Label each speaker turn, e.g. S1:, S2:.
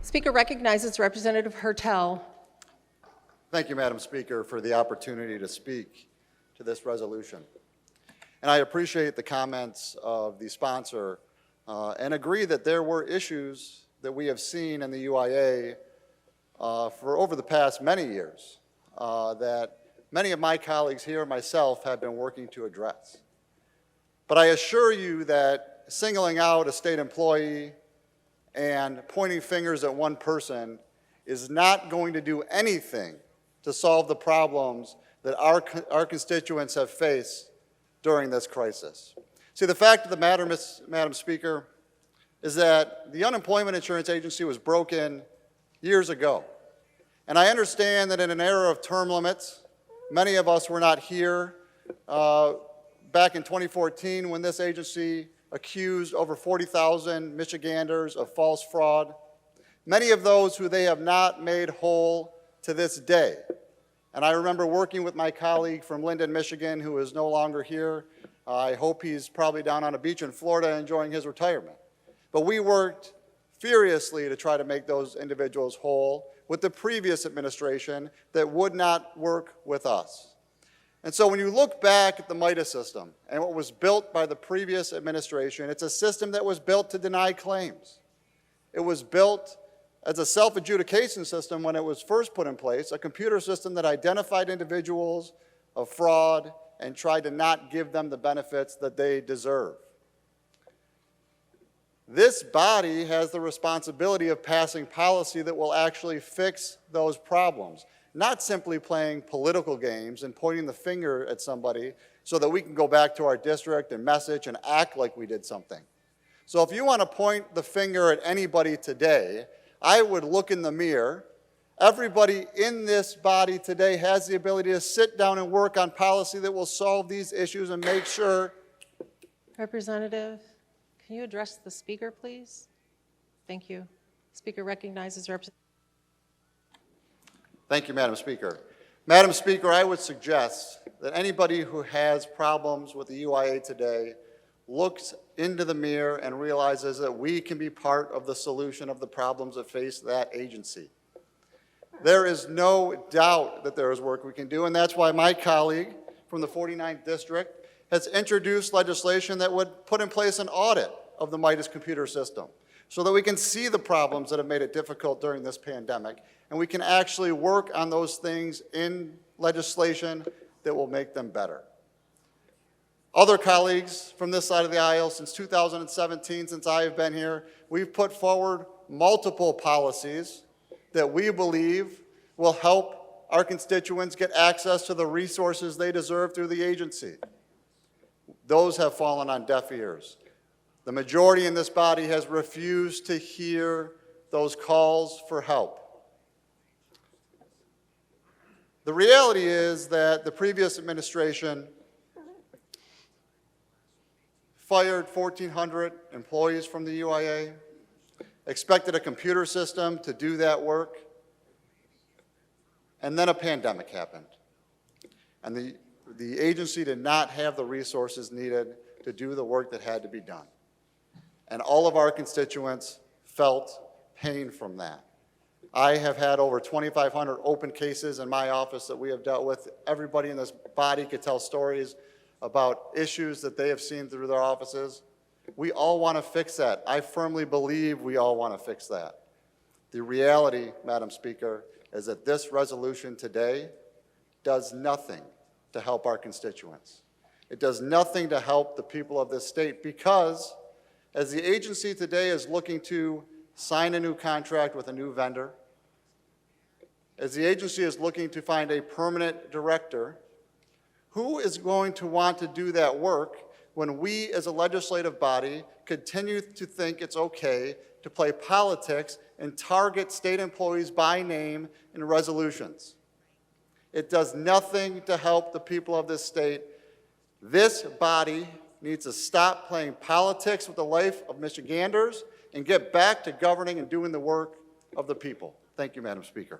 S1: Speaker recognizes Representative Hertel.
S2: Thank you, Madam Speaker, for the opportunity to speak to this resolution. And I appreciate the comments of the sponsor and agree that there were issues that we have seen in the UIA for over the past many years that many of my colleagues here and myself have been working to address. But I assure you that singling out a state employee and pointing fingers at one person is not going to do anything to solve the problems that our constituents have faced during this crisis. See, the fact of the matter, Madam Speaker, is that the Unemployment Insurance Agency was broken years ago. And I understand that in an era of term limits, many of us were not here back in 2014 when this agency accused over 40,000 Michiganders of false fraud, many of those who they have not made whole to this day. And I remember working with my colleague from Linden, Michigan, who is no longer here. I hope he's probably down on a beach in Florida enjoying his retirement. But we worked furiously to try to make those individuals whole with the previous administration that would not work with us. And so when you look back at the MITA system and what was built by the previous administration, it's a system that was built to deny claims. It was built as a self-adjudication system when it was first put in place, a computer system that identified individuals of fraud and tried to not give them the benefits that they deserve. This body has the responsibility of passing policy that will actually fix those problems, not simply playing political games and pointing the finger at somebody so that we can go back to our district and message and act like we did something. So if you want to point the finger at anybody today, I would look in the mirror. Everybody in this body today has the ability to sit down and work on policy that will solve these issues and make sure.
S1: Representative, can you address the speaker, please? Thank you. Speaker recognizes Representative.
S2: Thank you, Madam Speaker. Madam Speaker, I would suggest that anybody who has problems with the UIA today looks into the mirror and realizes that we can be part of the solution of the problems that face that agency. There is no doubt that there is work we can do, and that's why my colleague from the 49th District has introduced legislation that would put in place an audit of the MITAS computer system so that we can see the problems that have made it difficult during this pandemic, and we can actually work on those things in legislation that will make them better. Other colleagues from this side of the aisle, since 2017, since I have been here, we've put forward multiple policies that we believe will help our constituents get access to the resources they deserve through the agency. Those have fallen on deaf ears. The majority in this body has refused to hear those calls for help. The reality is that the previous administration fired 1,400 employees from the UIA, expected a computer system to do that work, and then a pandemic happened. And the agency did not have the resources needed to do the work that had to be done. And all of our constituents felt pain from that. I have had over 2,500 open cases in my office that we have dealt with. Everybody in this body could tell stories about issues that they have seen through their offices. We all want to fix that. I firmly believe we all want to fix that. The reality, Madam Speaker, is that this resolution today does nothing to help our constituents. It does nothing to help the people of this state because as the agency today is looking to sign a new contract with a new vendor, as the agency is looking to find a permanent director, who is going to want to do that work when we as a legislative body continue to think it's okay to play politics and target state employees by name in resolutions? It does nothing to help the people of this state. This body needs to stop playing politics with the life of Michiganders and get back to governing and doing the work of the people. Thank you, Madam Speaker.